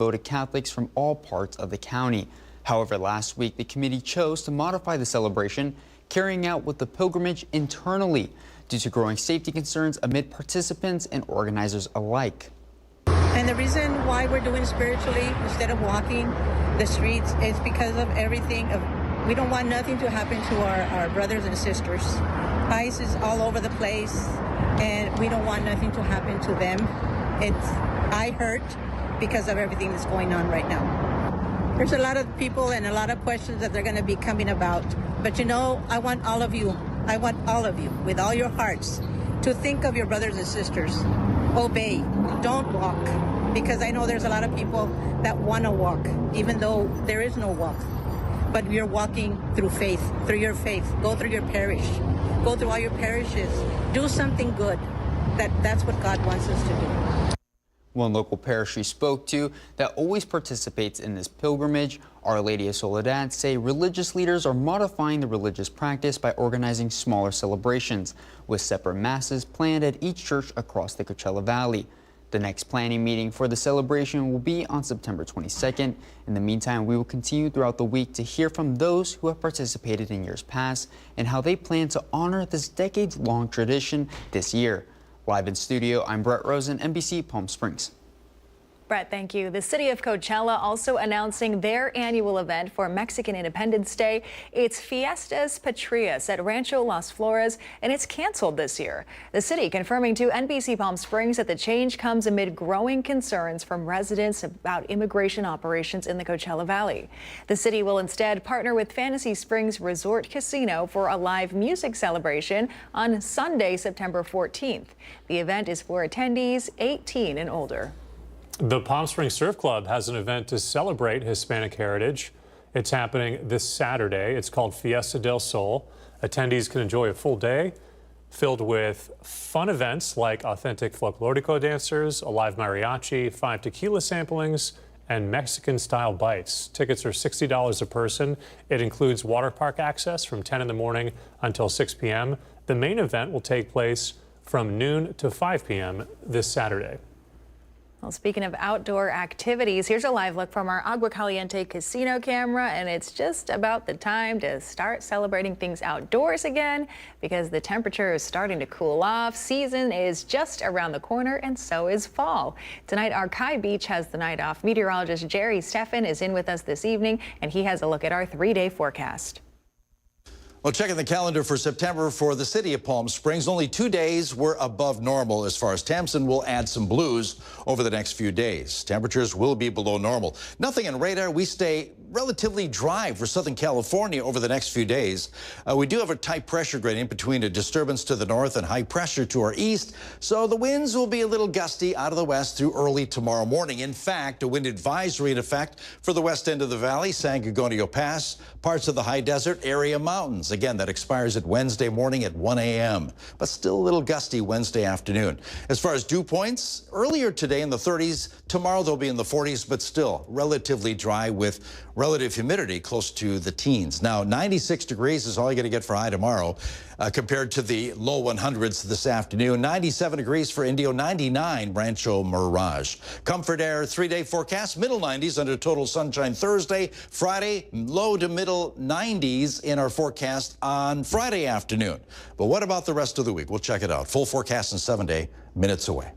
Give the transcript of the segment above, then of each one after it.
devoted Catholics from all parts of the county. However, last week the committee chose to modify the celebration, carrying out with the pilgrimage internally due to growing safety concerns amid participants and organizers alike. And the reason why we're doing spiritually instead of walking the streets is because of everything. We don't want nothing to happen to our brothers and sisters. ICE is all over the place, and we don't want nothing to happen to them. I hurt because of everything that's going on right now. There's a lot of people and a lot of questions that they're going to be coming about. But you know, I want all of you with all your hearts to think of your brothers and sisters. Obey, don't walk, because I know there's a lot of people that want to walk, even though there is no walk. But you're walking through faith, through your faith. Go through your parish, go through all your parishes. Do something good. That's what God wants us to do. One local parish we spoke to that always participates in this pilgrimage, Our Lady of Soledad, say religious leaders are modifying the religious practice by organizing smaller celebrations with separate masses planned at each church across the Coachella Valley. The next planning meeting for the celebration will be on September 22nd. In the meantime, we will continue throughout the week to hear from those who have participated in years past and how they plan to honor this decades-long tradition this year. Live in studio, I'm Brett Rosen, NBC Palm Springs. Brett, thank you. The city of Coachella also announcing their annual event for Mexican Independence Day. It's Fiestas Patrias at Rancho Las Flores, and it's canceled this year. The city confirming to NBC Palm Springs that the change comes amid growing concerns from residents about immigration operations in the Coachella Valley. The city will instead partner with Fantasy Springs Resort Casino for a live music celebration on Sunday, September 14th. The event is for attendees 18 and older. The Palm Springs Surf Club has an event to celebrate Hispanic heritage. It's happening this Saturday. It's called Fiesta del Sol. Attendees can enjoy a full day filled with fun events like authentic folklorico dancers, a live mariachi, 5 tequila samplings, and Mexican-style bites. Tickets are $60 a person. It includes water park access from 10 in the morning until 6 p.m. The main event will take place from noon to 5 p.m. this Saturday. Well, speaking of outdoor activities, here's a live look from our Agua Caliente casino camera, and it's just about the time to start celebrating things outdoors again because the temperature is starting to cool off. Season is just around the corner, and so is fall. Tonight, our Kai Beach has the night off. Meteorologist Jerry Steffen is in with us this evening, and he has a look at our 3-day forecast. Well, checking the calendar for September for the city of Palm Springs, only 2 days were above normal as far as Tamsin will add some blues over the next few days. Temperatures will be below normal. Nothing on radar. We stay relatively dry for Southern California over the next few days. We do have a tight pressure gradient between a disturbance to the north and high pressure to our east, so the winds will be a little gusty out of the west through early tomorrow morning. In fact, a wind advisory in effect for the west end of the valley, San Gorgonio Pass, parts of the high desert area mountains. Again, that expires at Wednesday morning at 1 a.m., but still a little gusty Wednesday afternoon. As far as dew points, earlier today in the 30s, tomorrow they'll be in the 40s, but still relatively dry with relative humidity close to the teens. Now, 96 degrees is all you're going to get for high tomorrow compared to the low 100s this afternoon. 97 degrees for Indio, 99 Rancho Mirage. Comfort Air 3-day forecast, middle 90s under total sunshine Thursday. Friday, low to middle 90s in our forecast on Friday afternoon. But what about the rest of the week? We'll check it out. Full forecast in 7 day, minutes away.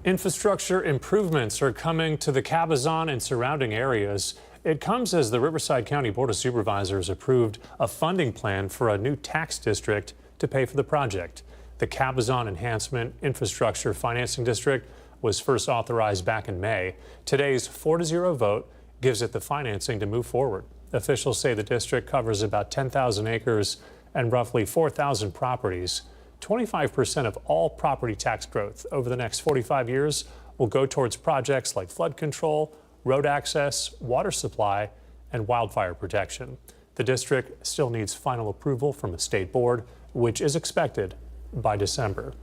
Infrastructure improvements are coming to the Cabazon and surrounding areas. It comes as the Riverside County Board of Supervisors approved a funding plan for a new tax district to pay for the project. The Cabazon Enhancement Infrastructure Financing District was first authorized back in May. Today's 4-0 vote gives it the financing to move forward. Officials say the district covers about 10,000 acres and roughly 4,000 properties. 25% of all property tax growth over the next 45 years will go towards projects like flood control, road access, water supply, and wildfire protection. The district still needs final approval from a state board, which is expected by December.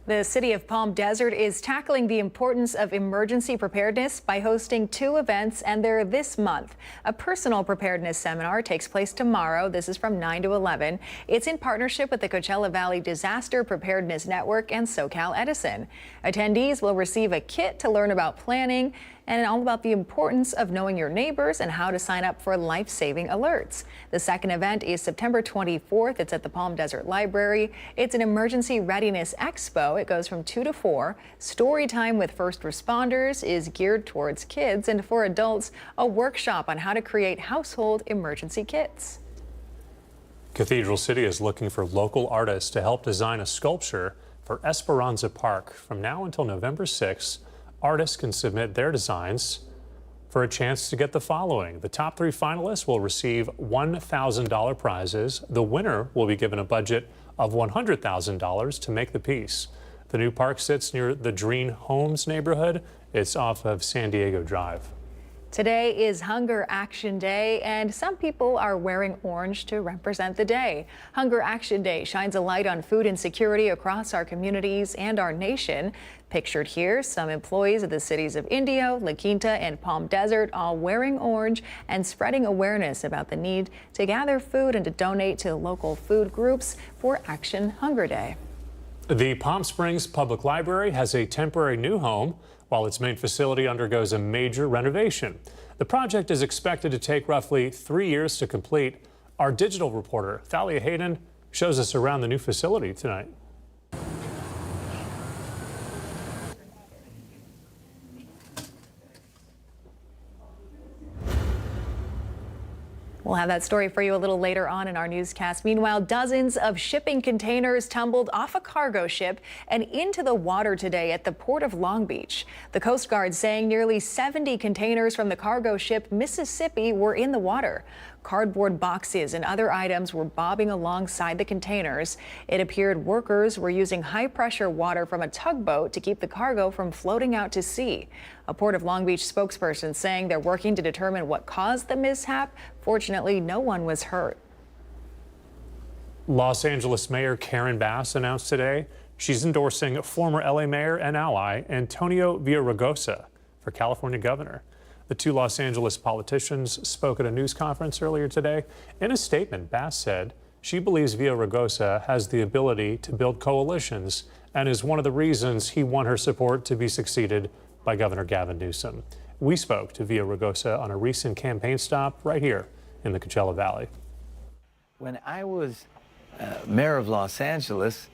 The city of Palm Desert is tackling the importance of emergency preparedness by hosting 2 events, and they're this month. A personal preparedness seminar takes place tomorrow. This is from 9 to 11. It's in partnership with the Coachella Valley Disaster Preparedness Network and SoCal Edison. Attendees will receive a kit to learn about planning and all about the importance of knowing your neighbors and how to sign up for life-saving alerts. The second event is September 24th. It's at the Palm Desert Library. It's an emergency readiness expo. It goes from 2 to 4. Story time with first responders is geared towards kids, and for adults, a workshop on how to create household emergency kits. Cathedral City is looking for local artists to help design a sculpture for Esperanza Park. From now until November 6th, artists can submit their designs for a chance to get the following. The top 3 finalists will receive $1,000 prizes. The winner will be given a budget of $100,000 to make the piece. The new park sits near the Dreen Homes neighborhood. It's off of San Diego Drive. Today is Hunger Action Day, and some people are wearing orange to represent the day. Hunger Action Day shines a light on food insecurity across our communities and our nation. Pictured here, some employees of the cities of Indio, La Quinta, and Palm Desert all wearing orange and spreading awareness about the need to gather food and to donate to local food groups for Action Hunger Day. The Palm Springs Public Library has a temporary new home while its main facility undergoes a major renovation. The project is expected to take roughly 3 years to complete. Our digital reporter, Thalia Hayden, shows us around the new facility tonight. We'll have that story for you a little later on in our newscast. Meanwhile, dozens of shipping containers tumbled off a cargo ship and into the water today at the port of Long Beach. The Coast Guard saying nearly 70 containers from the cargo ship Mississippi were in the water. Cardboard boxes and other items were bobbing alongside the containers. It appeared workers were using high-pressure water from a tugboat to keep the cargo from floating out to sea. A Port of Long Beach spokesperson saying they're working to determine what caused the mishap. Fortunately, no one was hurt. Los Angeles Mayor Karen Bass announced today she's endorsing former LA Mayor and ally Antonio Villaraigosa for California governor. The 2 Los Angeles politicians spoke at a news conference earlier today. In a statement, Bass said she believes Villaraigosa has the ability to build coalitions and is one of the reasons he won her support to be succeeded by Governor Gavin Newsom. We spoke to Villaraigosa on a recent campaign stop right here in the Coachella Valley. When I was mayor of Los Angeles,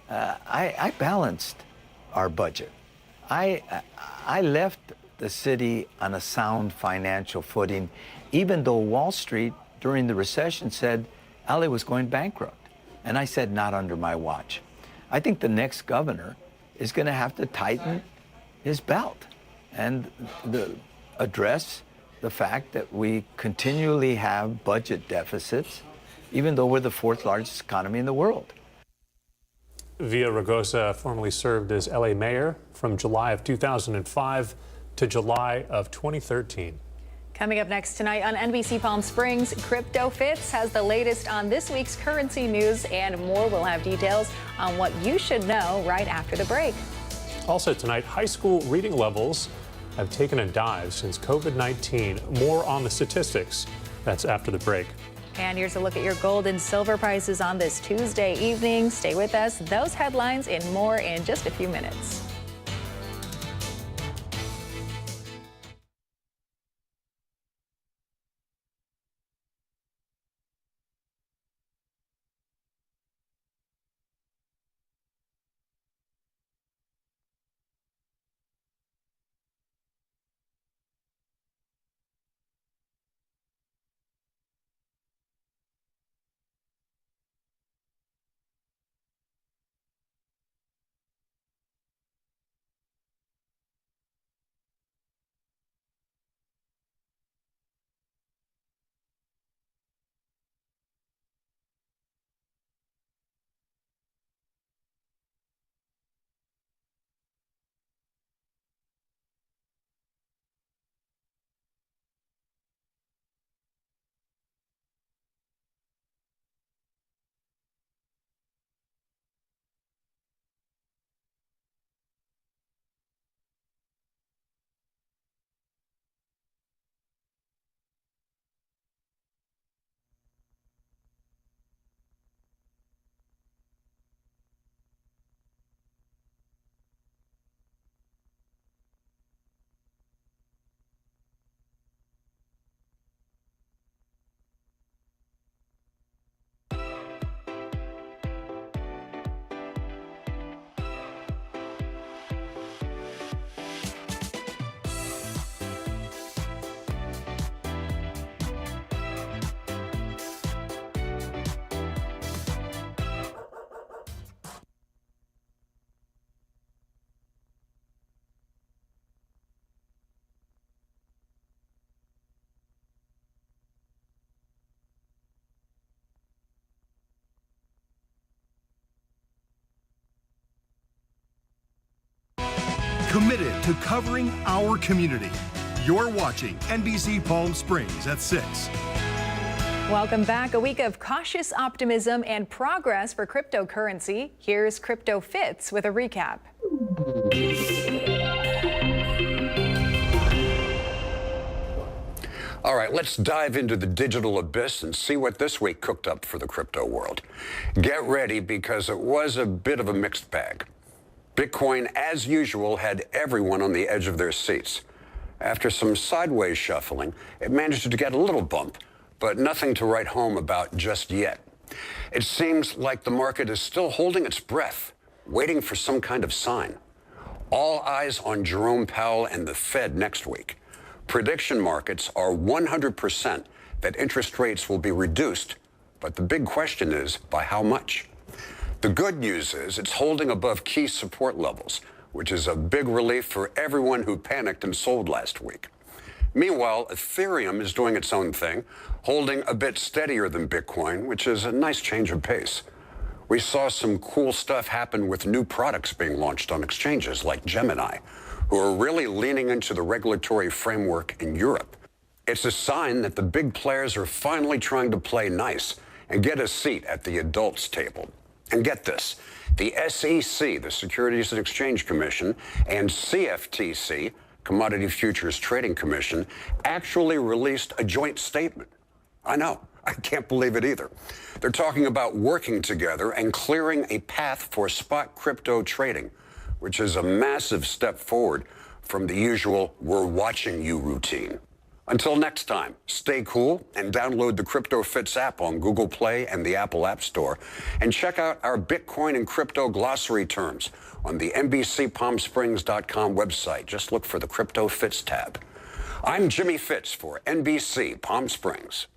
I balanced our budget. I left the city on a sound financial footing, even though Wall Street during the recession said LA was going bankrupt. And I said, not under my watch. I think the next governor is going to have to tighten his belt and address the fact that we continually have budget deficits, even though we're the 4th largest economy in the world. Villaraigosa formerly served as LA mayor from July of 2005 to July of 2013. Coming up next tonight on NBC Palm Springs, Crypto Fits has the latest on this week's currency news and more. We'll have details on what you should know right after the break. Also tonight, high school reading levels have taken a dive since COVID-19. More on the statistics. That's after the break. And here's a look at your gold and silver prices on this Tuesday evening. Stay with us. Those headlines and more in just a few minutes. committed to covering our community. You're watching NBC Palm Springs at 6. Welcome back. A week of cautious optimism and progress for cryptocurrency. Here's Crypto Fits with a recap. All right, let's dive into the digital abyss and see what this week cooked up for the crypto world. Get ready, because it was a bit of a mixed bag. Bitcoin, as usual, had everyone on the edge of their seats. After some sideways shuffling, it managed to get a little bump, but nothing to write home about just yet. It seems like the market is still holding its breath, waiting for some kind of sign. All eyes on Jerome Powell and the Fed next week. Prediction markets are 100% that interest rates will be reduced, but the big question is, by how much? The good news is it's holding above key support levels, which is a big relief for everyone who panicked and sold last week. Meanwhile, Ethereum is doing its own thing, holding a bit steadier than Bitcoin, which is a nice change of pace. We saw some cool stuff happen with new products being launched on exchanges like Gemini, who are really leaning into the regulatory framework in Europe. It's a sign that the big players are finally trying to play nice and get a seat at the adults' table. And get this, the SEC, the Securities and Exchange Commission, and CFTC, Commodity Futures Trading Commission, actually released a joint statement. I know, I can't believe it either. They're talking about working together and clearing a path for spot crypto trading, which is a massive step forward from the usual "we're watching you" routine. Until next time, stay cool and download the Crypto Fits app on Google Play and the Apple App Store. And check out our Bitcoin and crypto glossary terms on the NBCPalmSprings.com website. Just look for the Crypto Fits tab. I'm Jimmy Fitz for NBC Palm Springs.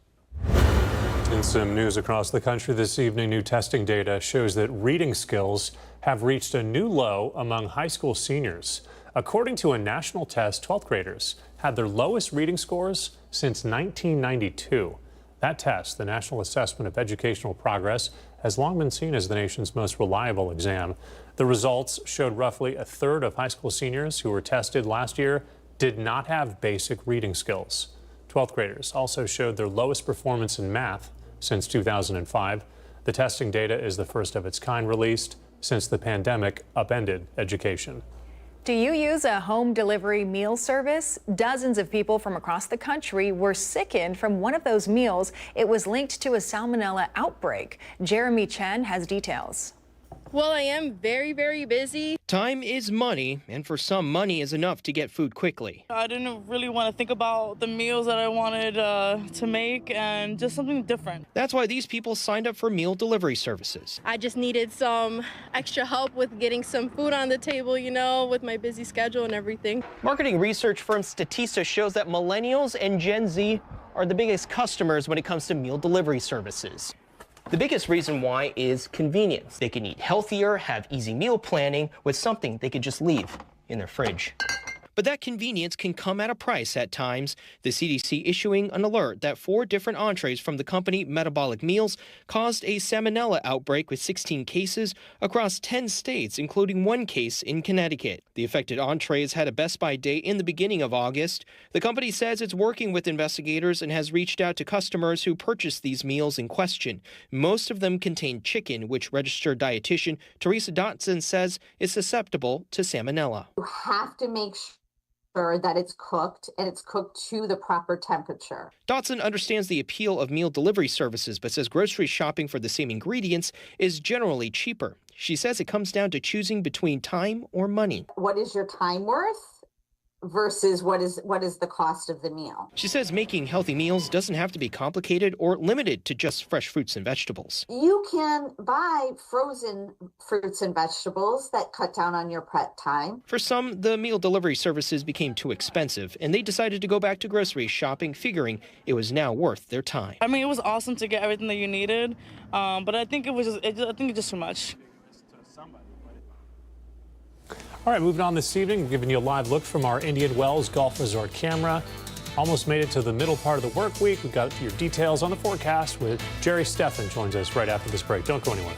In some news across the country this evening, new testing data shows that reading skills have reached a new low among high school seniors. According to a national test, 12th graders had their lowest reading scores since 1992. That test, the National Assessment of Educational Progress, has long been seen as the nation's most reliable exam. The results showed roughly a third of high school seniors who were tested last year did not have basic reading skills. 12th graders also showed their lowest performance in math since 2005. The testing data is the first of its kind released since the pandemic upended education. Do you use a home delivery meal service? Dozens of people from across the country were sickened from one of those meals. It was linked to a salmonella outbreak. Jeremy Chen has details. Well, I am very, very busy. Time is money, and for some, money is enough to get food quickly. I didn't really want to think about the meals that I wanted to make, and just something different. That's why these people signed up for meal delivery services. I just needed some extra help with getting some food on the table, you know, with my busy schedule and everything. Marketing research firm Statista shows that millennials and Gen Z are the biggest customers when it comes to meal delivery services. The biggest reason why is convenience. They can eat healthier, have easy meal planning with something they could just leave in their fridge. But that convenience can come at a price at times. The CDC issuing an alert that 4 different entrees from the company Metabolic Meals caused a salmonella outbreak with 16 cases across 10 states, including 1 case in Connecticut. The affected entrees had a Best By day in the beginning of August. The company says it's working with investigators and has reached out to customers who purchased these meals in question. Most of them contain chicken, which registered dietitian Teresa Dotson says is susceptible to salmonella. You have to make sure that it's cooked and it's cooked to the proper temperature. Dotson understands the appeal of meal delivery services, but says grocery shopping for the same ingredients is generally cheaper. She says it comes down to choosing between time or money. What is your time worth versus what is the cost of the meal? She says making healthy meals doesn't have to be complicated or limited to just fresh fruits and vegetables. You can buy frozen fruits and vegetables that cut down on your prep time. For some, the meal delivery services became too expensive, and they decided to go back to grocery shopping, figuring it was now worth their time. I mean, it was awesome to get everything that you needed, but I think it's just too much. All right, moving on this evening, we're giving you a live look from our Indian Wells Golf Resort camera. Almost made it to the middle part of the work week. We've got your details on the forecast with Jerry Steffen joins us right after this break. Don't go anywhere.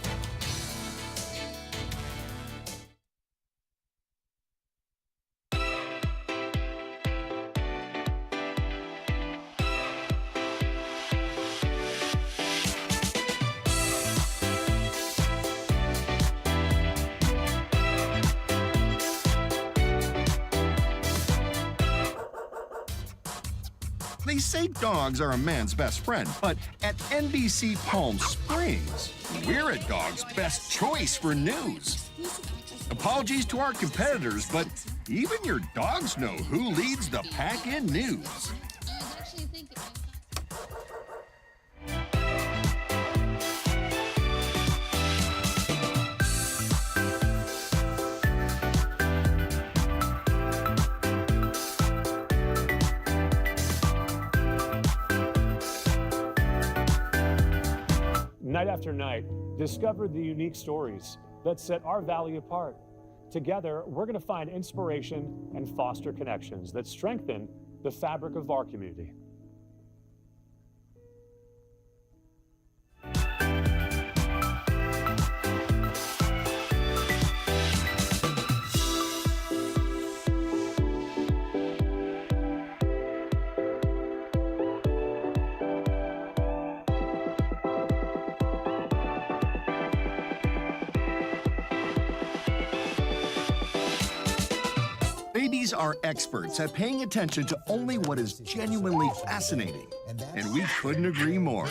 They say dogs are a man's best friend, but at NBC Palm Springs, we're a dog's best choice for news. Apologies to our competitors, but even your dogs know who leads the pack in news. Night after night, discover the unique stories that set our valley apart. Together, we're going to find inspiration and foster connections that strengthen the fabric of our community. Babies are experts at paying attention to only what is genuinely fascinating, and we couldn't agree more.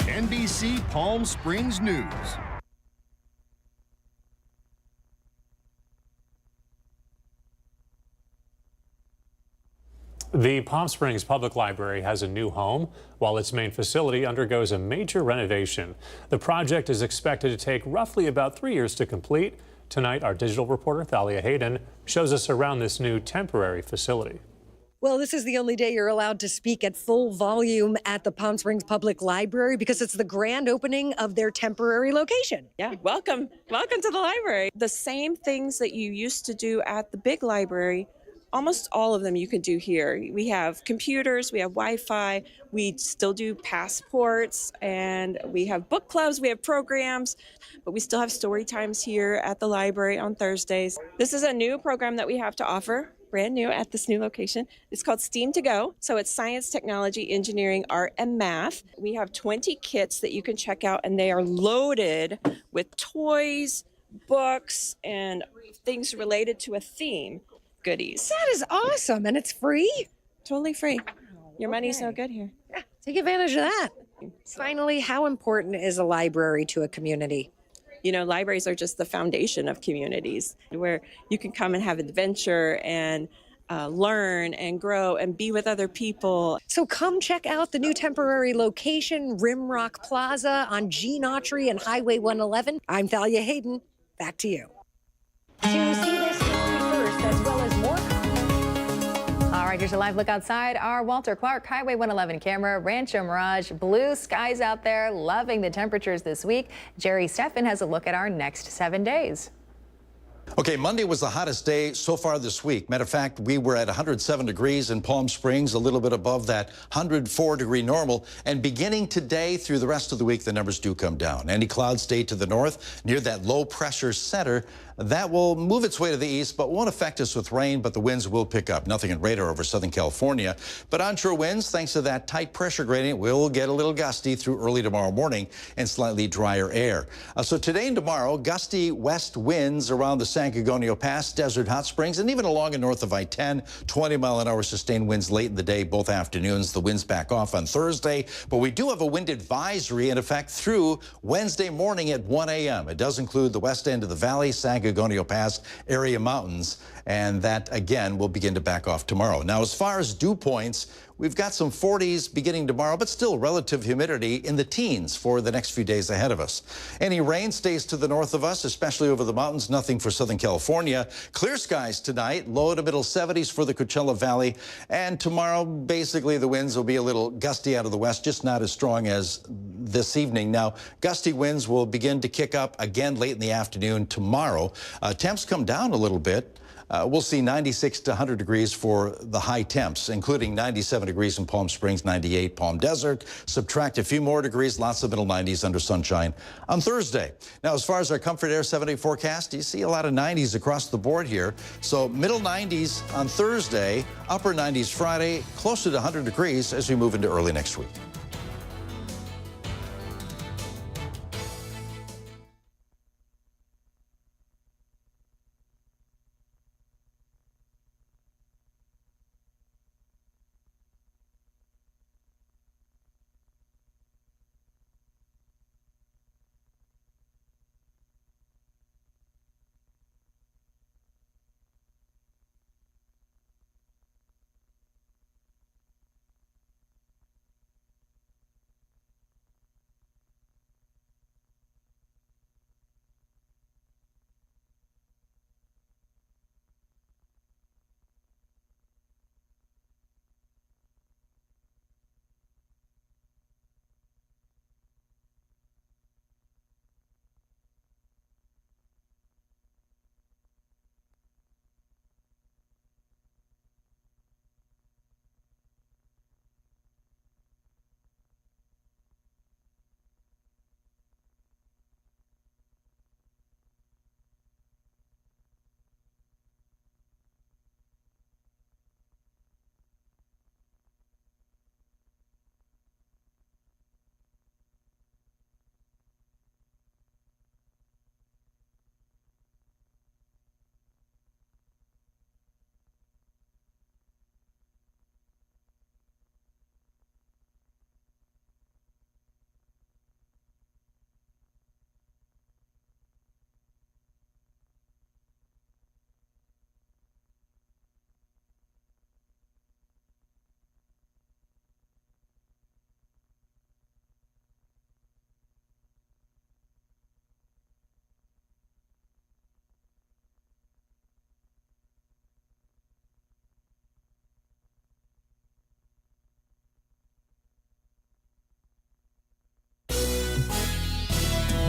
NBC Palm Springs News. The Palm Springs Public Library has a new home while its main facility undergoes a major renovation. The project is expected to take roughly about 3 years to complete. Tonight, our digital reporter, Thalia Hayden, shows us around this new temporary facility. Well, this is the only day you're allowed to speak at full volume at the Palm Springs Public Library because it's the grand opening of their temporary location. Yeah, welcome to the library. The same things that you used to do at the big library, almost all of them you can do here. We have computers, we have Wi-Fi, we still do passports, and we have book clubs, we have programs, but we still have story times here at the library on Thursdays. This is a new program that we have to offer, brand new at this new location. It's called STEAM to Go. So it's science, technology, engineering, art, and math. We have 20 kits that you can check out, and they are loaded with toys, books, and things related to a theme. Goodies. That is awesome, and it's free? Totally free. Your money's no good here. Yeah, take advantage of that. Finally, how important is a library to a community? You know, libraries are just the foundation of communities where you can come and have adventure and learn and grow and be with other people. So come check out the new temporary location, Rimrock Plaza on Gene Autry and Highway 111. I'm Thalia Hayden. Back to you. To see this story first, as well as more. All right, here's a live look outside our Walter Clark Highway 111 camera. Rancho Mirage, blue skies out there, loving the temperatures this week. Jerry Steffen has a look at our next 7 days. Okay, Monday was the hottest day so far this week. Matter of fact, we were at 107 degrees in Palm Springs, a little bit above that 104-degree normal. And beginning today through the rest of the week, the numbers do come down. Any clouds stay to the north near that low-pressure center. That will move its way to the east, but won't affect us with rain, but the winds will pick up. Nothing in radar over Southern California. But onshore winds, thanks to that tight pressure gradient, will get a little gusty through early tomorrow morning and slightly drier air. So today and tomorrow, gusty west winds around the San Gorgonio Pass, Desert Hot Springs, and even along and north of I-10. 20-mile-an-hour sustained winds late in the day, both afternoons. The winds back off on Thursday, but we do have a wind advisory in effect through Wednesday morning at 1 a.m. It does include the west end of the valley, San Gorgonio Pass area mountains, and that again will begin to back off tomorrow. Now, as far as dew points, we've got some 40s beginning tomorrow, but still relative humidity in the teens for the next few days ahead of us. Any rain stays to the north of us, especially over the mountains. Nothing for Southern California. Clear skies tonight, low to middle 70s for the Coachella Valley. And tomorrow, basically, the winds will be a little gusty out of the west, just not as strong as this evening. Now, gusty winds will begin to kick up again late in the afternoon tomorrow. Temps come down a little bit. We'll see 96 to 100 degrees for the high temps, including 97 degrees in Palm Springs, 98 Palm Desert. Subtract a few more degrees, lots of middle 90s under sunshine on Thursday. Now, as far as our Comfort Air 7-day forecast, you see a lot of 90s across the board here. So middle 90s on Thursday, upper 90s Friday, closer to 100 degrees as we move into early next week.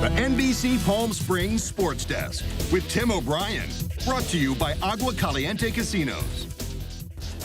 The NBC Palm Springs Sports Desk with Tim O'Brien. Brought to you by Agua Caliente Casinos.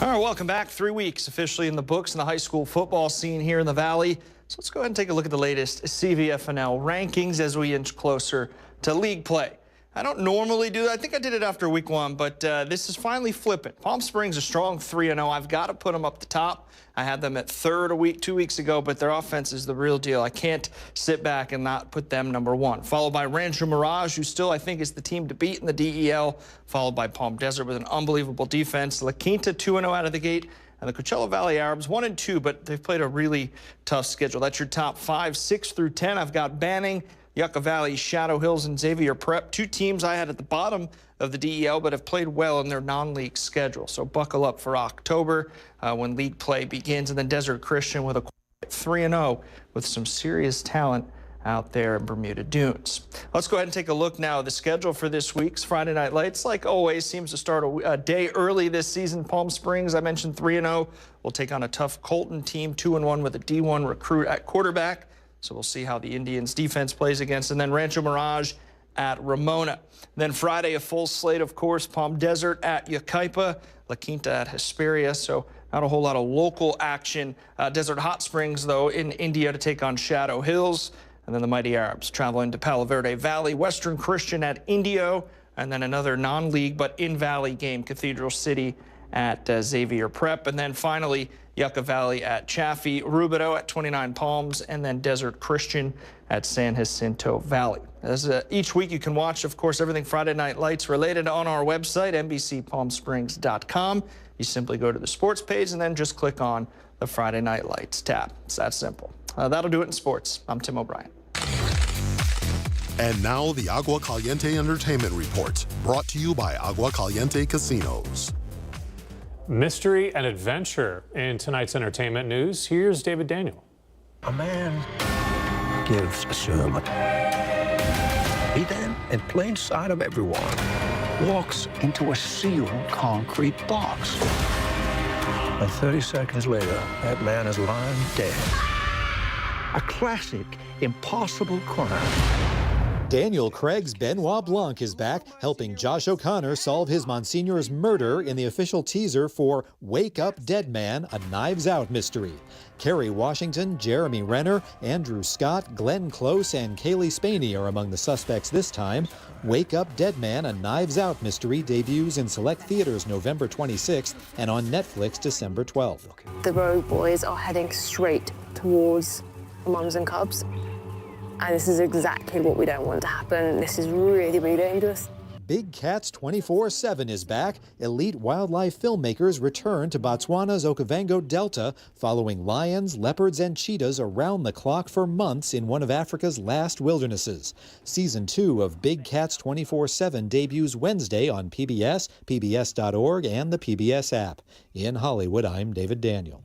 All right, welcome back. 3 weeks officially in the books in the high school football scene here in the Valley. So let's go ahead and take a look at the latest CVFNL rankings as we inch closer to league play. I don't normally do that. I think I did it after week 1, but this is finally flipping. Palm Springs a strong 3-0. I've got to put them up the top. I had them at 3rd 2 weeks ago, but their offense is the real deal. I can't sit back and not put them number 1. Followed by Rancho Mirage, who still I think is the team to beat in the DEL. Followed by Palm Desert with an unbelievable defense. La Quinta 2-0 out of the gate. And the Coachella Valley Arabs 1-2, but they've played a really tough schedule. That's your top 5, 6 through 10. I've got Banning, Yucca Valley, Shadow Hills, and Xavier Prep. 2 teams I had at the bottom of the DEL, but have played well in their non-league schedule. So buckle up for October when league play begins. And then Desert Christian with a 3-0 with some serious talent out there in Bermuda Dunes. Let's go ahead and take a look now at the schedule for this week's Friday Night Lights. Like always, seems to start a day early this season. Palm Springs, I mentioned 3-0. We'll take on a tough Colton team, 2-1 with a D1 recruit at quarterback. So we'll see how the Indians defense plays against. And then Rancho Mirage at Ramona. Then Friday, a full slate, of course, Palm Desert at Yucaipa, La Quinta at Hesperia. So not a whole lot of local action. Desert Hot Springs, though, in India to take on Shadow Hills. And then the Mighty Arabs traveling to Palo Verde Valley. Western Christian at Indio. And then another non-league but in-Valley game, Cathedral City at Xavier Prep. And then finally, Yucca Valley at Chaffee, Rubidoux at 29 Palms, and then Desert Christian at San Jacinto Valley. As each week you can watch, of course, everything Friday Night Lights related on our website, NBCPalmSprings.com. You simply go to the sports page and then just click on the Friday Night Lights tab. It's that simple. That'll do it in sports. I'm Tim O'Brien. And now the Agua Caliente Entertainment Report, brought to you by Agua Caliente Casinos. Mystery and adventure in tonight's entertainment news. Here's David Daniel. A man gives a sermon. He then, in plain sight of everyone, walks into a sealed concrete box. And 30 seconds later, that man is lying dead. A classic impossible crime. Daniel Craig's Benoit Blanc is back, helping Josh O'Connor solve his Monsignor's murder in the official teaser for Wake Up Dead Man, a Knives Out mystery. Kerry Washington, Jeremy Renner, Andrew Scott, Glenn Close, and Kaylee Spaney are among the suspects this time. Wake Up Dead Man, a Knives Out mystery debuts in select theaters November 26th and on Netflix December 12th. The rogue boys are heading straight towards the mums and cubs. And this is exactly what we don't want to happen. This is really, really dangerous. Big Cats 24/7 is back. Elite wildlife filmmakers return to Botswana's Okavango Delta, following lions, leopards, and cheetahs around the clock for months in one of Africa's last wildernesses. Season 2 of Big Cats 24/7 debuts Wednesday on PBS, PBS.org, and the PBS app. In Hollywood, I'm David Daniel.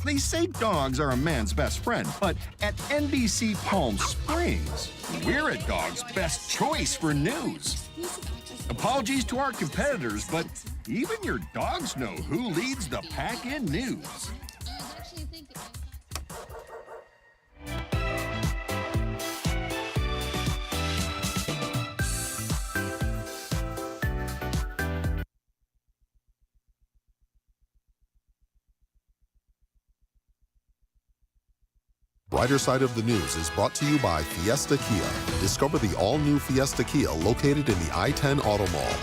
They say dogs are a man's best friend, but at NBC Palm Springs, we're a dog's best choice for news. Apologies to our competitors, but even your dogs know who leads the pack in news. Brighter Side of the News is brought to you by Fiesta Kia. Discover the all-new Fiesta Kia located in the I-10 Auto Mall.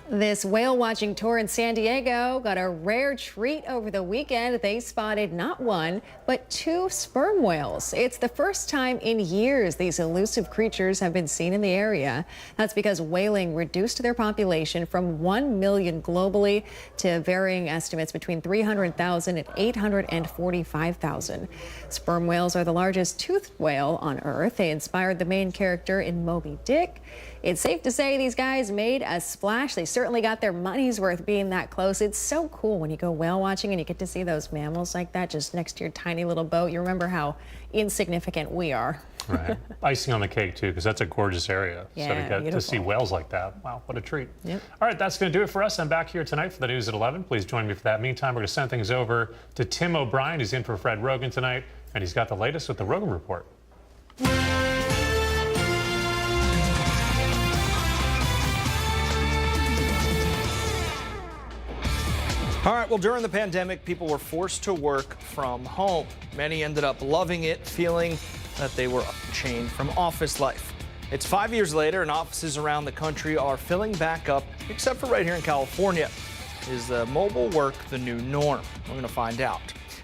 This whale watching tour in San Diego got a rare treat over the weekend. They spotted not one, but 2 sperm whales. It's the first time in years these elusive creatures have been seen in the area. That's because whaling reduced their population from 1 million globally to varying estimates between 300,000 and 845,000. Sperm whales are the largest toothed whale on Earth. They inspired the main character in Moby Dick. It's safe to say these guys made a splash. They certainly got their money's worth being that close. It's so cool when you go whale watching and you get to see those mammals like that just next to your tiny little boat. You remember how insignificant we are. Right. Icing on the cake, too, because that's a gorgeous area. Yeah, so to get beautiful. to see whales like that, wow, what a treat. Yep. All right, that's going to do it for us. I'm back here tonight for the news at 11. Please join me for that. Meantime, we're going to send things over to Tim O'Brien, who's in for Fred Rogan tonight, and he's got the latest with the Rogan Report. All right, well, during the pandemic, people were forced to work from home. Many ended up loving it, feeling that they were unchained from office life. It's 5 years later, and offices around the country are filling back up, except for right here in California. Is mobile work the new norm? We're going to find out.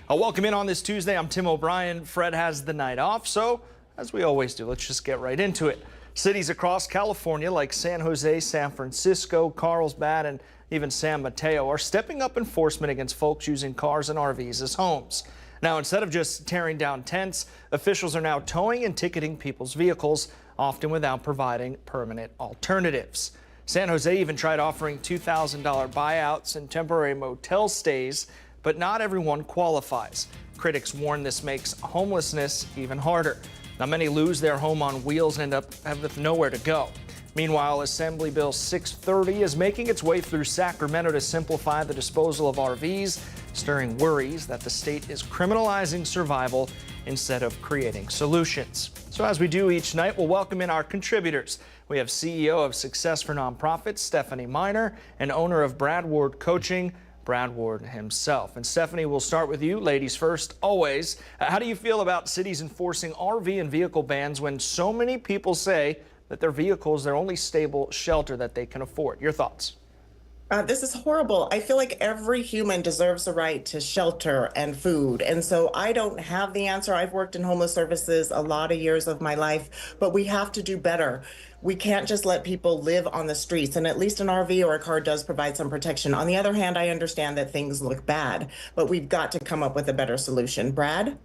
Welcome in on this Tuesday. I'm Tim O'Brien. Fred has the night off, so as we always do, let's just get right into it. Cities across California like San Jose, San Francisco, Carlsbad, and even San Mateo, are stepping up enforcement against folks using cars and RVs as homes. Now, instead of just tearing down tents, officials are now towing and ticketing people's vehicles, often without providing permanent alternatives. San Jose even tried offering $2,000 buyouts and temporary motel stays, but not everyone qualifies. Critics warn this makes homelessness even harder. Now, many lose their home on wheels and end up with nowhere to go. Meanwhile, Assembly Bill 630 is making its way through Sacramento to simplify the disposal of RVs, stirring worries that the state is criminalizing survival instead of creating solutions. So as we do each night, we'll welcome in our contributors. We have CEO of Success for Nonprofits, Stephanie Miner, and owner of Brad Ward Coaching, Brad Ward himself. And Stephanie, we'll start with you. Ladies first, always. How do you feel about cities enforcing RV and vehicle bans when so many people say that their vehicle is their only stable shelter that they can afford? Your thoughts? This is horrible. I feel like every human deserves the right to shelter and food. And so I don't have the answer. I've worked in homeless services a lot of years of my life, but we have to do better. We can't just let people live on the streets, and at least an RV or a car does provide some protection. On the other hand, I understand that things look bad, but we've got to come up with a better solution. Brad?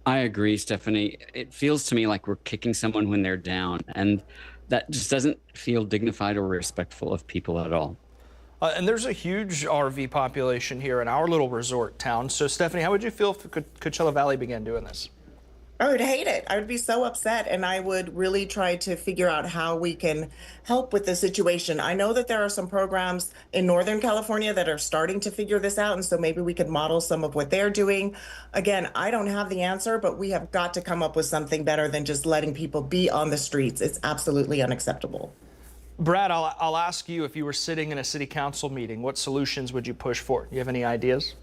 I agree, Stephanie. It feels to me like we're kicking someone when they're down, and that just doesn't feel dignified or respectful of people at all. And there's a huge RV population here in our little resort town. So, Stephanie, how would you feel if Coachella Valley began doing this? I would hate it. I would be so upset, and I would really try to figure out how we can help with the situation. I know that there are some programs in Northern California that are starting to figure this out, and so maybe we could model some of what they're doing. Again, I don't have the answer, but we have got to come up with something better than just letting people be on the streets. It's absolutely unacceptable. Brad, I'll ask you, if you were sitting in a city council meeting, what solutions would you push for? Do you have any ideas?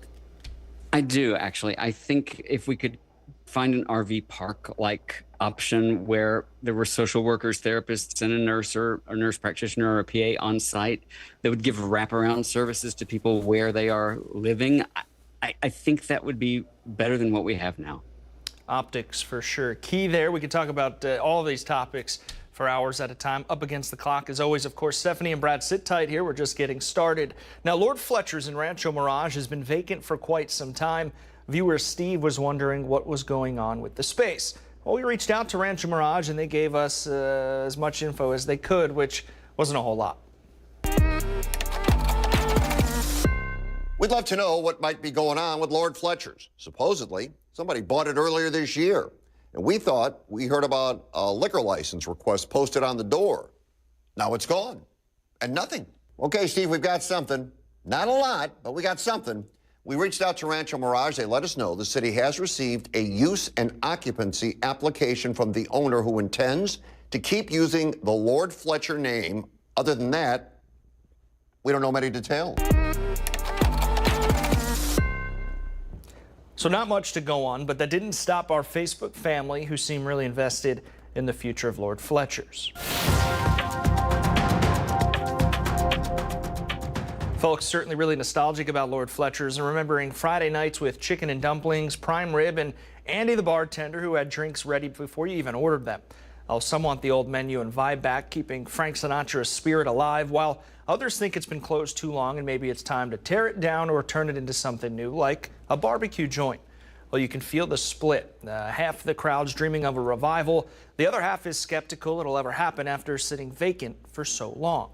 I do, actually. I think if we could find an RV park-like option where there were social workers, therapists, and a nurse or a nurse practitioner or a PA on site that would give wraparound services to people where they are living, I think that would be better than what we have now. Optics, for sure. Key there. We could talk about all of these topics for hours at a time. Up against the clock, as always, of course, Stephanie and Brad, sit tight here. We're just getting started. Now, Lord Fletcher's in Rancho Mirage has been vacant for quite some time. Viewer Steve was wondering what was going on with the space. Well, we reached out to Rancho Mirage, and they gave us as much info as they could, which wasn't a whole lot. We'd love to know what might be going on with Lord Fletcher's. Supposedly, somebody bought it earlier this year, and we thought we heard about a liquor license request posted on the door. Now it's gone, and nothing. Okay, Steve, we've got something. Not a lot, but we got something. We reached out to Rancho Mirage. They let us know the city has received a use and occupancy application from the owner who intends to keep using the Lord Fletcher name. Other than that, we don't know many details. So not much to go on, but that didn't stop our Facebook family, who seem really invested in the future of Lord Fletcher's. Folks certainly really nostalgic about Lord Fletcher's and remembering Friday nights with chicken and dumplings, prime rib, and Andy the bartender who had drinks ready before you even ordered them. Some want the old menu and vibe back, keeping Frank Sinatra's spirit alive, while others think it's been closed too long and maybe it's time to tear it down or turn it into something new, like a barbecue joint. Well, you can feel the split. Half the crowd's dreaming of a revival. The other half is skeptical it'll ever happen after sitting vacant for so long.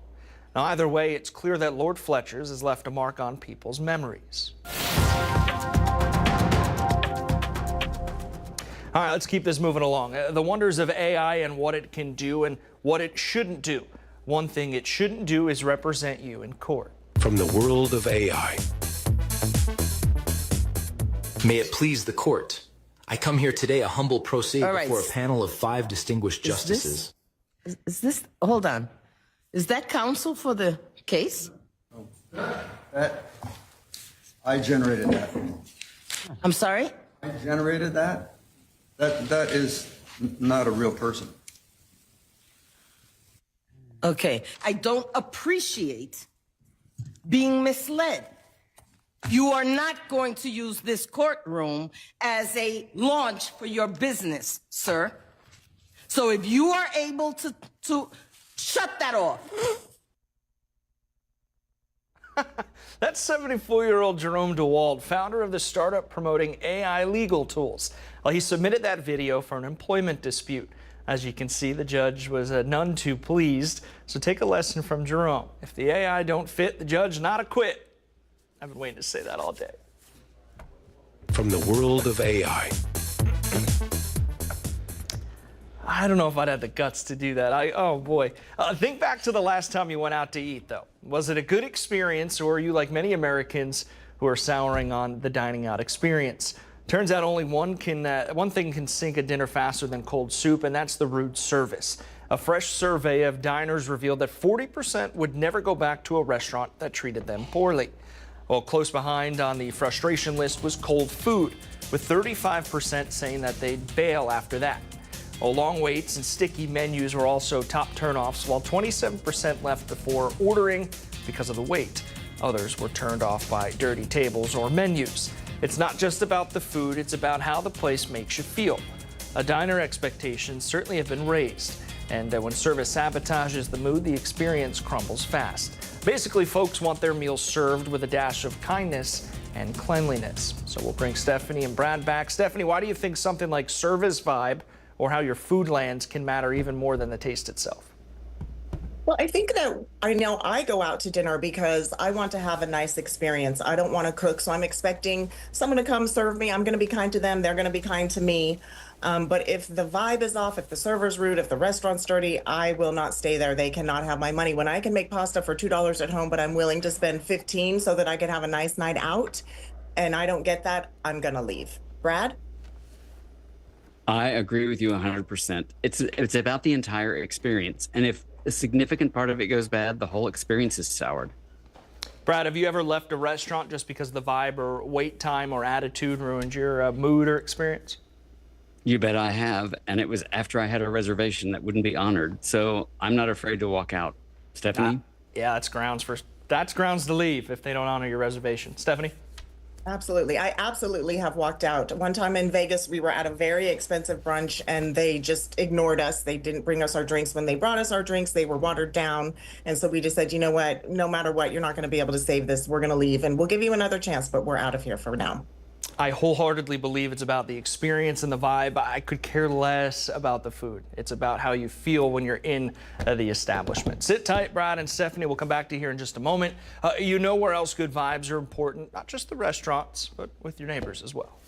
Now, either way, it's clear that Lord Fletcher's has left a mark on people's memories. All right, let's keep this moving along. The wonders of AI and what it can do and what it shouldn't do. One thing it shouldn't do is represent you in court. From the world of AI. May it please the court. I come here today a humble pro se before a panel of 5 distinguished justices. Is this, hold on. Is that counsel for the case? I generated that. I'm sorry? I generated that. That is not a real person. Okay. I don't appreciate being misled. You are not going to use this courtroom as a launch for your business, sir. So if you are able to shut that off. That's 74-year-old Jerome DeWald, founder of the startup promoting AI legal tools. Well, he submitted that video for an employment dispute. As you can see, the judge was none too pleased. So take a lesson from Jerome. If the AI don't fit, the judge not acquit. I've been waiting to say that all day. From the world of AI. I don't know if I'd have the guts to do that. Oh boy. Think back to the last time you went out to eat, though. Was it a good experience, or are you like many Americans who are souring on the dining out experience? Turns out only one thing can sink a dinner faster than cold soup, and that's the rude service. A fresh survey of diners revealed that 40% would never go back to a restaurant that treated them poorly. Well, close behind on the frustration list was cold food, with 35% saying that they'd bail after that. Well, long waits and sticky menus were also top turnoffs, while 27% left before ordering because of the wait. Others were turned off by dirty tables or menus. It's not just about the food, it's about how the place makes you feel. Diner expectations certainly have been raised, and when service sabotages the mood, the experience crumbles fast. Basically, folks want their meals served with a dash of kindness and cleanliness. So we'll bring Stephanie and Brad back. Stephanie, why do you think something like service vibe or how your food lands can matter even more than the taste itself? Well, I think that I know I go out to dinner because I want to have a nice experience. I don't want to cook, so I'm expecting someone to come serve me. I'm going to be kind to them. They're going to be kind to me. But if the vibe is off, if the server's rude, if the restaurant's dirty, I will not stay there. They cannot have my money. When I can make pasta for $2 at home, but I'm willing to spend $15 so that I can have a nice night out, and I don't get that, I'm going to leave. Brad? I agree with you 100%. It's about the entire experience. And if a significant part of it goes bad, the whole experience is soured. Brad, have you ever left a restaurant just because the vibe or wait time or attitude ruined your mood or experience? You bet I have. And it was after I had a reservation that wouldn't be honored. So I'm not afraid to walk out. Stephanie? Yeah, that's grounds to leave if they don't honor your reservation. Stephanie? Absolutely. I absolutely have walked out. One time in Vegas, we were at a very expensive brunch and they just ignored us. They didn't bring us our drinks. When they brought us our drinks, they were watered down. And so we just said, you know what, no matter what, you're not going to be able to save this. We're going to leave and we'll give you another chance, but we're out of here for now. I wholeheartedly believe it's about the experience and the vibe. I could care less about the food. It's about how you feel when you're in the establishment. Sit tight, Brad and Stephanie. We'll come back to you here in just a moment. You know where else good vibes are important, not just the restaurants, but with your neighbors as well.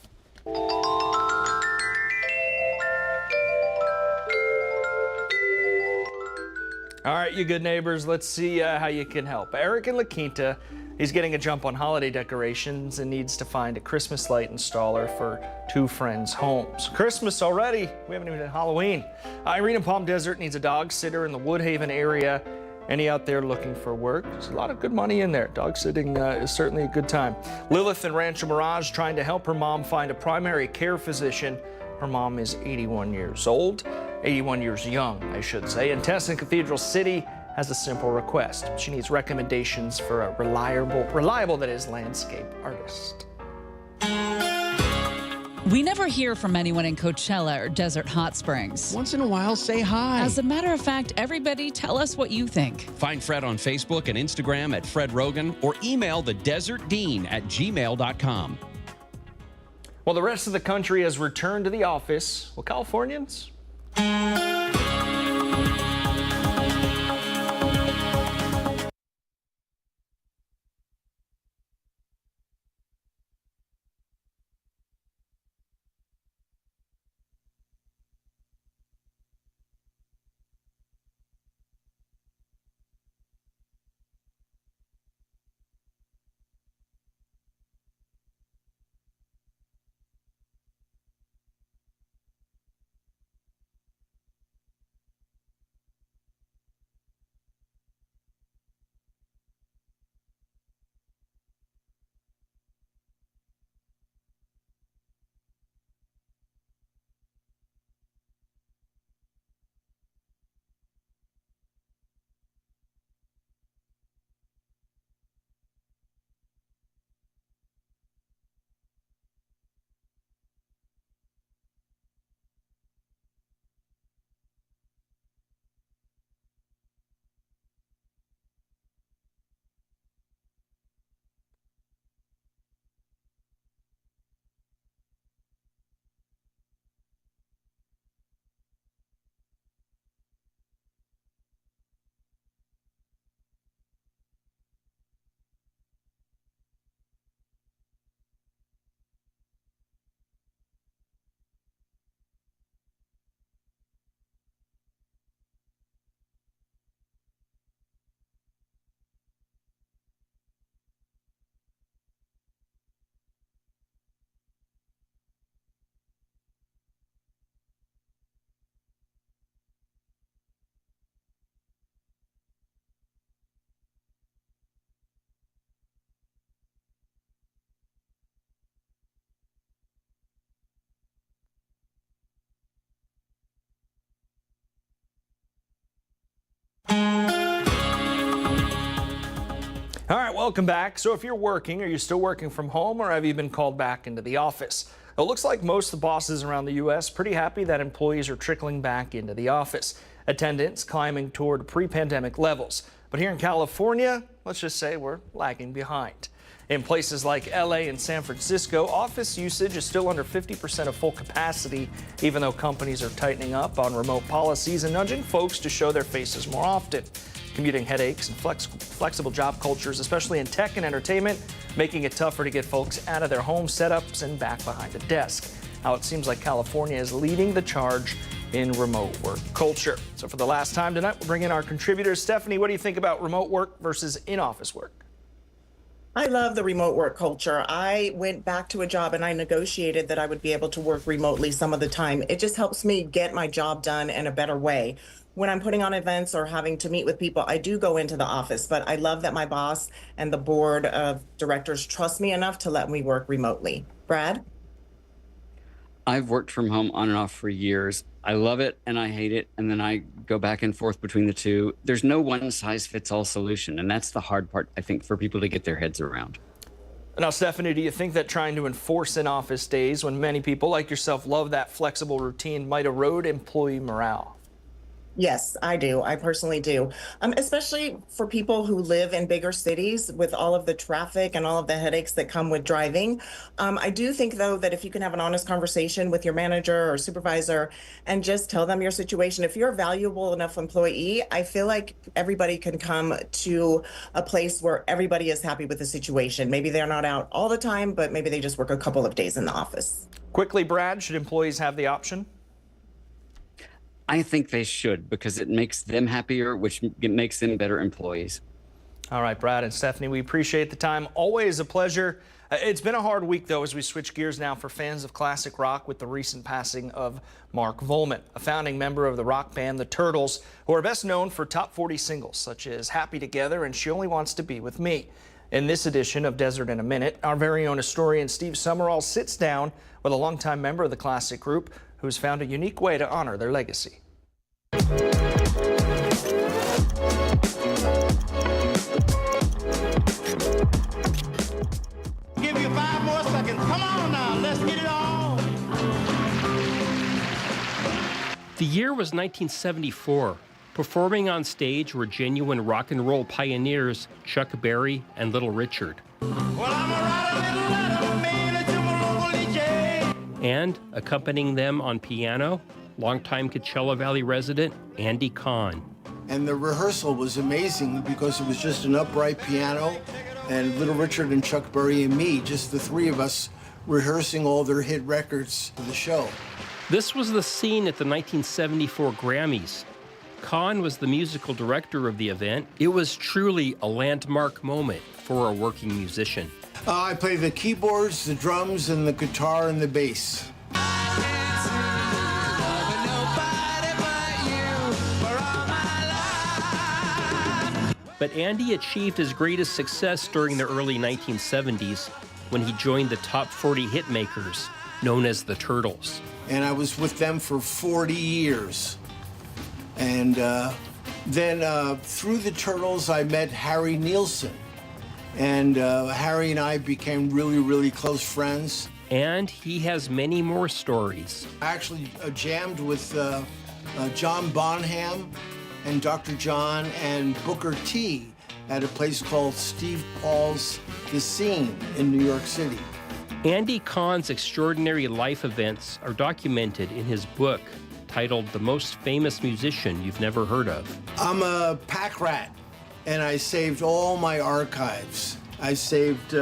All right, you good neighbors, let's see how you can help. Eric in La Quinta, he's getting a jump on holiday decorations and needs to find a Christmas light installer for two friends' homes. Christmas already, we haven't even had Halloween. Irene in Palm Desert needs a dog sitter in the Woodhaven area. Any out there looking for work? There's a lot of good money in there. Dog sitting is certainly a good time. Lilith in Rancho Mirage trying to help her mom find a primary care physician. Her mom is 81 years old. 81 years young, I should say. And Tess in Cathedral City has a simple request. She needs recommendations for a reliable that is, landscape artist. We never hear from anyone in Coachella or Desert Hot Springs. Once in a while, say hi. As a matter of fact, everybody tell us what you think. Find Fred on Facebook and Instagram at Fred Rogan or email thedesertdean@gmail.com. Well, the rest of the country has returned to the office. Well, Californians? welcome back. So if you're working, are you still working from home or have you been called back into the office? It looks like most of the bosses around the U.S. pretty happy that employees are trickling back into the office. Attendance climbing toward pre-pandemic levels. But here in California, let's just say we're lagging behind. In places like LA and San Francisco, office usage is still under 50% of full capacity, even though companies are tightening up on remote policies and nudging folks to show their faces more often. Commuting headaches and flexible job cultures, especially in tech and entertainment, making it tougher to get folks out of their home setups and back behind a desk. Now it seems like California is leading the charge in remote work culture. So for the last time tonight, we'll bring in our contributors. Stephanie, what do you think about remote work versus in-office work? I love the remote work culture. I went back to a job and I negotiated that I would be able to work remotely some of the time. It just helps me get my job done in a better way. When I'm putting on events or having to meet with people, I do go into the office, but I love that my boss and the board of directors trust me enough to let me work remotely. Brad? I've worked from home on and off for years. I love it and I hate it, and then I go back and forth between the two. There's no one-size-fits-all solution, and that's the hard part, I think, for people to get their heads around. Now, Stephanie, do you think that trying to enforce in-office days when many people like yourself love that flexible routine might erode employee morale? Yes, I do. I personally do. Especially for people who live in bigger cities with all of the traffic and all of the headaches that come with driving. I do think, though, that if you can have an honest conversation with your manager or supervisor and just tell them your situation, if you're a valuable enough employee, I feel like everybody can come to a place where everybody is happy with the situation. Maybe they're not out all the time, but maybe they just work a couple of days in the office. Quickly, Brad, should employees have the option? I think they should, because it makes them happier, which makes them better employees. All right, Brad and Stephanie, we appreciate the time. Always a pleasure. It's been a hard week, though, as we switch gears now for fans of classic rock with the recent passing of Mark Volman, a founding member of the rock band The Turtles, who are best known for top 40 singles such as Happy Together and She Only Wants to Be With Me. In this edition of Desert in a Minute, our very own historian Steve Summerall sits down with a longtime member of the classic group who's found a unique way to honor their legacy. Give you 5 more seconds. Come on now, let's get it on. The year was 1974. Performing on stage were genuine rock and roll pioneers Chuck Berry and Little Richard. Well, I'm a little man to my local DJ. And accompanying them on piano, longtime Coachella Valley resident Andy Kahn. And the rehearsal was amazing because it was just an upright piano and Little Richard and Chuck Berry and me, just the three of us rehearsing all their hit records for the show. This was the scene at the 1974 Grammys. Kahn was the musical director of the event. It was truly a landmark moment for a working musician. I play the keyboards, the drums, and the guitar and the bass. But Andy achieved his greatest success during the early 1970s when he joined the top 40 hitmakers, known as the Turtles. And I was with them for 40 years. And then through the Turtles, I met Harry Nilsson. And Harry and I became really, really close friends. And he has many more stories. I actually jammed with John Bonham and Dr. John and Booker T at a place called Steve Paul's The Scene in New York City. Andy Kahn's extraordinary life events are documented in his book titled The Most Famous Musician You've Never Heard Of. I'm a pack rat, and I saved all my archives. I saved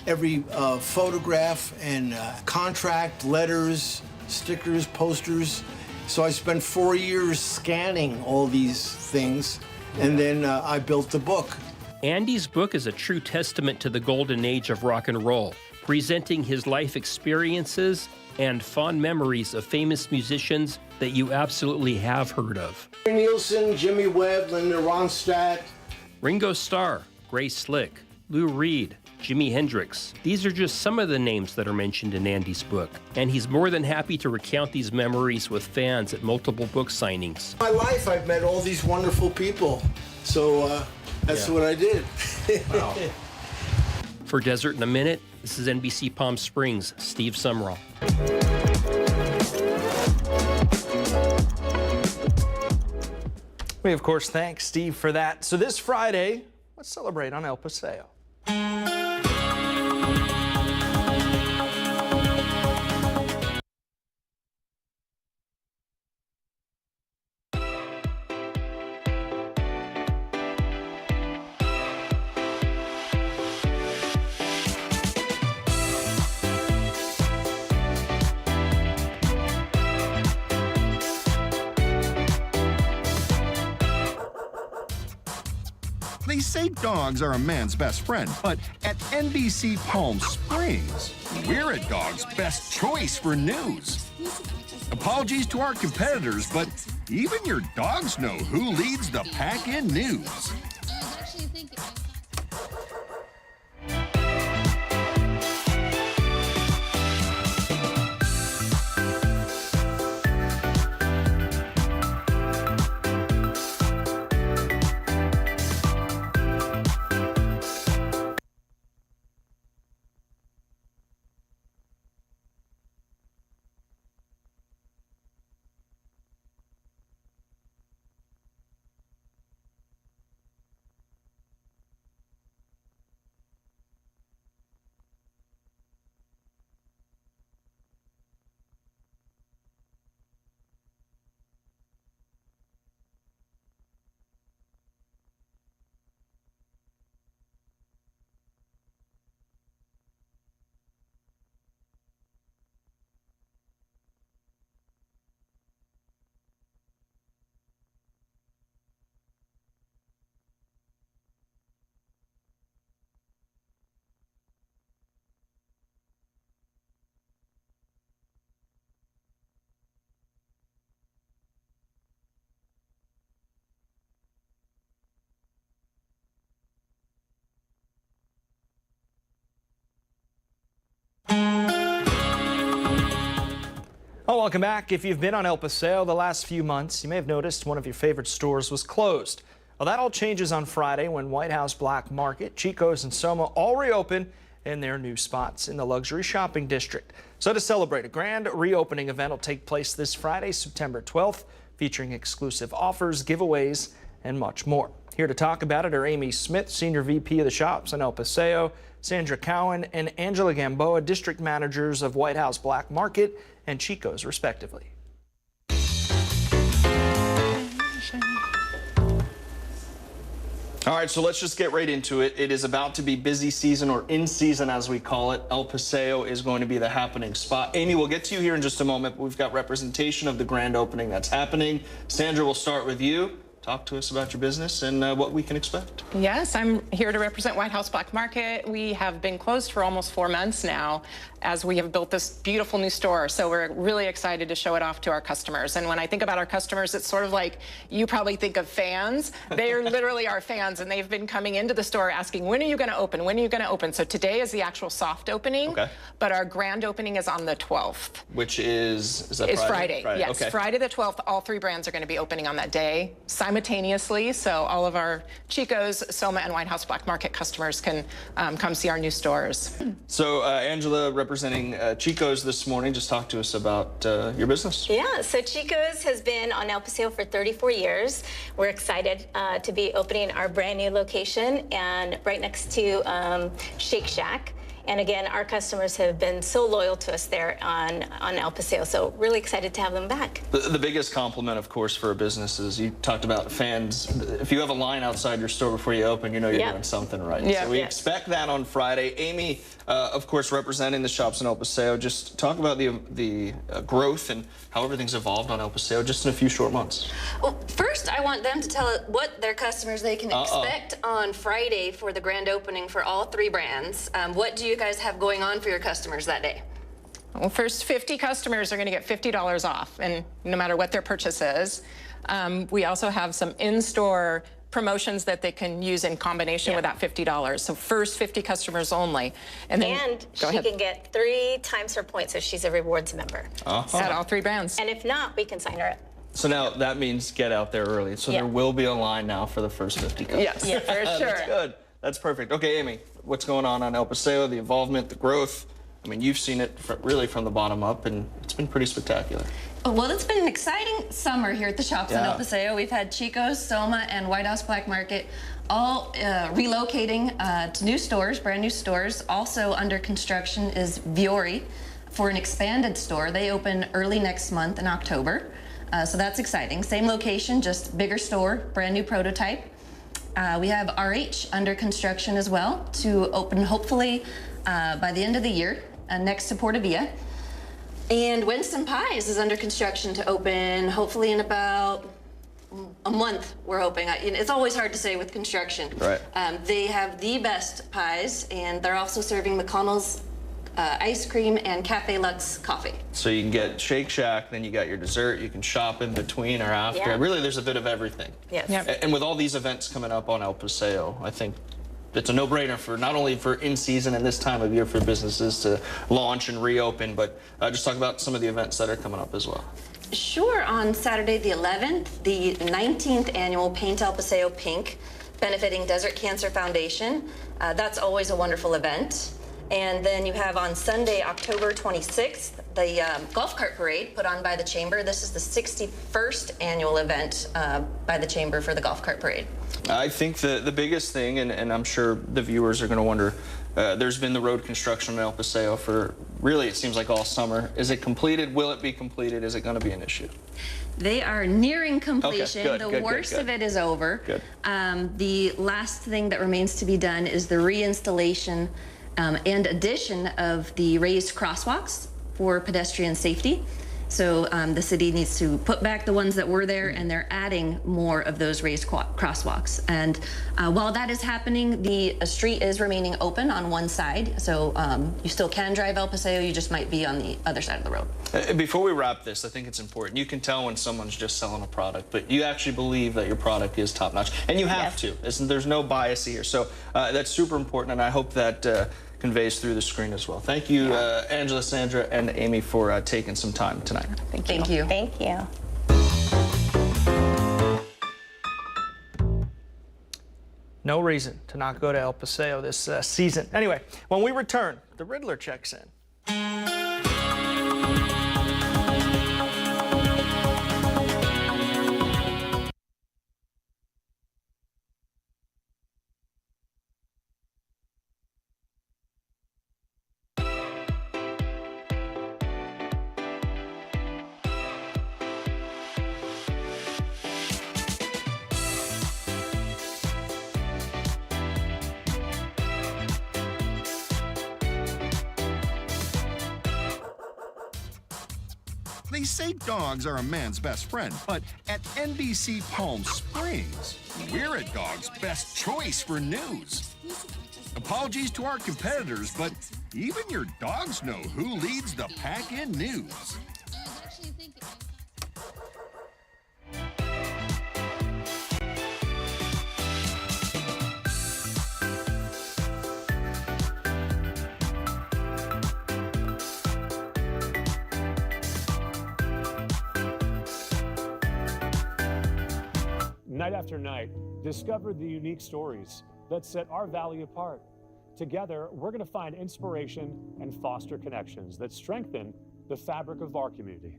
every photograph and contract, letters, stickers, posters. So I spent 4 years scanning all these things, and then I built the book. Andy's book is a true testament to the golden age of rock and roll, presenting his life experiences and fond memories of famous musicians that you absolutely have heard of. Nielsen, Jimmy Webb, Linda Ronstadt. Ringo Starr, Grace Slick, Lou Reed, Jimi Hendrix. These are just some of the names that are mentioned in Andy's book, and he's more than happy to recount these memories with fans at multiple book signings. In my life, I've met all these wonderful people, so that's what I did. Wow. For Desert in a Minute, this is NBC Palm Springs, Steve Sumrall. We, of course, thank Steve for that. So this Friday, let's celebrate on El Paseo. They say dogs are a man's best friend, but at NBC Palm Springs, we're a dog's best choice for news. Apologies to our competitors, but even your dogs know who leads the pack in news. Oh, welcome back. If you've been on El Paseo the last few months, you may have noticed one of your favorite stores was closed. Well, that all changes on Friday when White House Black Market, Chico's, and Soma all reopen in their new spots in the luxury shopping district. So to celebrate, a grand reopening event will take place this Friday, September 12th, featuring exclusive offers, giveaways, and much more. Here to talk about it are Amy Smith, Senior VP of the shops in El Paseo, Sandra Cowan and Angela Gamboa, District Managers of White House Black Market and Chico's, respectively. All right, so let's just get right into it. It is about to be busy season, or in season as we call it. El Paseo is going to be the happening spot. Amy, we'll get to you here in just a moment, but we've got representation of the grand opening that's happening. Sandra, we'll start with you. Talk to us about your business and what we can expect. Yes, I'm here to represent White House Black Market. We have been closed for almost 4 months now as we have built this beautiful new store. So we're really excited to show it off to our customers. And when I think about our customers, it's sort of like you probably think of fans. They are literally our fans, and they've been coming into the store asking, when are you going to open? When are you going to open? So today is the actual soft opening, but our grand opening is on the 12th. Which is that Friday? Friday. Yes, okay. Friday the 12th. All 3 brands are going to be opening on that day simultaneously, so all of our Chico's, Soma, and White House Black Market customers can come see our new stores. So Angela, representing Chico's this morning, just talk to us about your business. Yeah, so Chico's has been on El Paseo for 34 years. We're excited to be opening our brand new location and right next to Shake Shack. And again, our customers have been so loyal to us there on El Paseo, so really excited to have them back. The biggest compliment, of course, for a business is you talked about fans. If you have a line outside your store before you open, you know you're doing something right. So we expect that on Friday. Amy, of course, representing the shops in El Paseo, just talk about the growth and how everything's evolved on El Paseo just in a few short months. Well, first, I want them to tell what their customers they can expect on Friday for the grand opening for all 3 brands. What do you guys have going on for your customers that day? Well, first 50 customers are going to get $50 off, and no matter what their purchase is. We also have some in-store promotions that they can use in combination with that $50. So first 50 customers only. And then she can get 3 times her points if she's a rewards member. At all 3 brands. And if not, we can sign her up. So now that means get out there early. So there will be a line now for the first 50 customers. Yes, for sure. That's good. That's perfect. Okay, Amy, what's going on El Paseo, the involvement, the growth? I mean, you've seen it really from the bottom up, and it's been pretty spectacular. Well, it's been an exciting summer here at the shops in El Paseo. We've had Chico's, Soma, and White House Black Market all relocating to new stores, brand new stores. Also under construction is Viore for an expanded store. They open early next month in October. So that's exciting. Same location, just bigger store, brand new prototype. We have RH under construction as well to open hopefully by the end of the year, next to Porta Villa. And Winston Pies is under construction to open hopefully in about a month, we're hoping. It's always hard to say with construction. Right. They have the best pies, and they're also serving McConnell's ice cream and Cafe Lux coffee. So you can get Shake Shack, then you got your dessert, you can shop in between or after. Yeah. Really, there's a bit of everything. Yes. Yep. And with all these events coming up on El Paseo, I think it's a no-brainer for not only for in-season and this time of year for businesses to launch and reopen, but just talk about some of the events that are coming up as well. Sure. On Saturday the 11th, the 19th annual Paint El Paseo Pink, benefiting Desert Cancer Foundation. That's always a wonderful event. And then you have on Sunday, October 26th, the golf cart parade put on by the Chamber. This is the 61st annual event by the Chamber for the golf cart parade. I think the biggest thing, and I'm sure the viewers are going to wonder, there's been the road construction in El Paseo for really, it seems like all summer. Is it completed? Will it be completed? Is it going to be an issue? They are nearing completion. Okay, good, the worst of it is over. Good. The last thing that remains to be done is the reinstallation and addition of the raised crosswalks for pedestrian safety. So the city needs to put back the ones that were there, and they're adding more of those raised crosswalks. And while that is happening, the street is remaining open on one side. So you still can drive El Paseo, you just might be on the other side of the road. Before we wrap this, I think it's important. You can tell when someone's just selling a product, but you actually believe that your product is top-notch. And you have to. There's no bias here. So that's super important, and I hope that conveys through the screen as well. Thank you, Angela, Sandra, and Amy for taking some time tonight. Thank you. Thank you. No reason to not go to El Paseo this season. Anyway, when we return, the Riddler checks in. They say dogs are a man's best friend, but at NBC Palm Springs, we're a dog's best choice for news. Apologies to our competitors, but even your dogs know who leads the pack in news. Night after night, discover the unique stories that set our valley apart. Together, we're going to find inspiration and foster connections that strengthen the fabric of our community.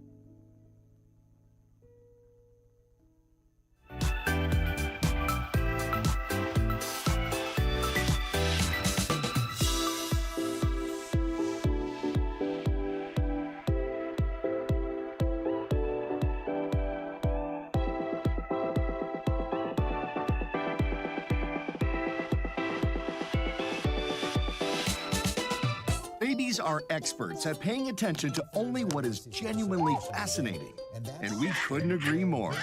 Babies are experts at paying attention to only what is genuinely fascinating, and we couldn't agree more.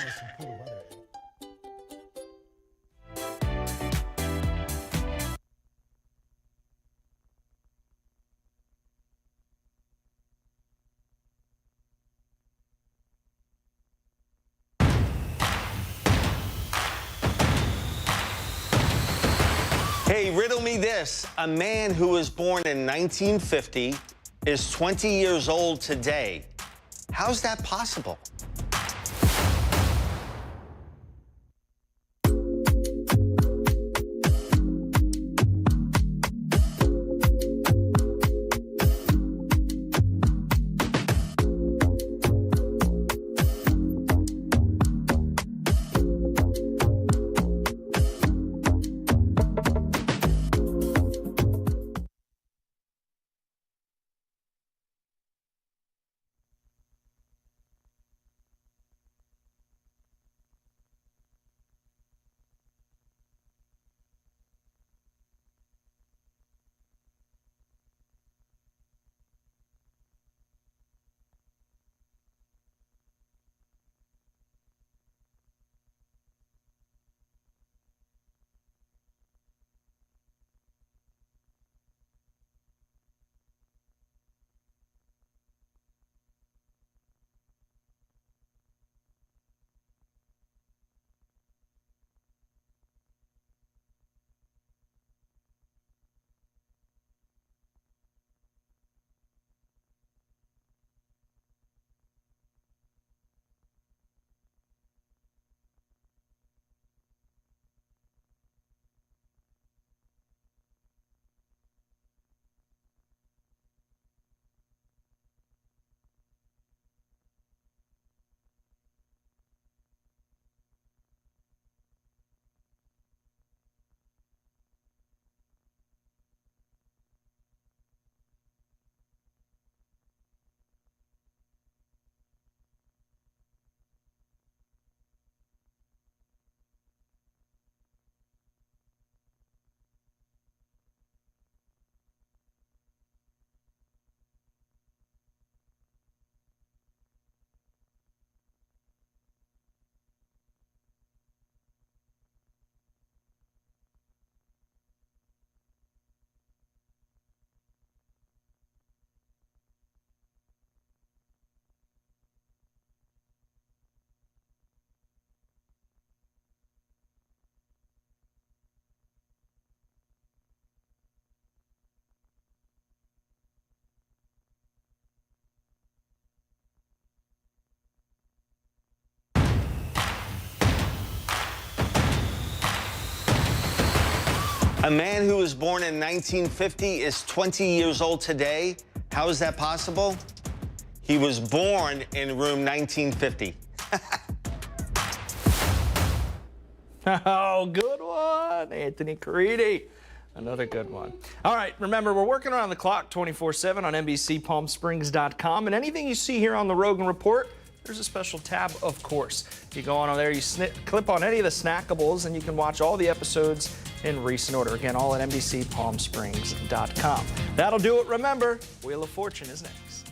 Hey, riddle me this. A man who was born in 1950 is 20 years old today. How's that possible? A man who was born in 1950 is 20 years old today. How is that possible? He was born in room 1950. Oh, good one, Anthony Caridi. Another good one. All right, remember, we're working around the clock 24/7 on NBCPalmSprings.com. And anything you see here on the Rogan Report, there's a special tab, of course. You go on there, you clip on any of the snackables, and you can watch all the episodes in recent order. Again, all at NBCPalmSprings.com. That'll do it. Remember, Wheel of Fortune is next.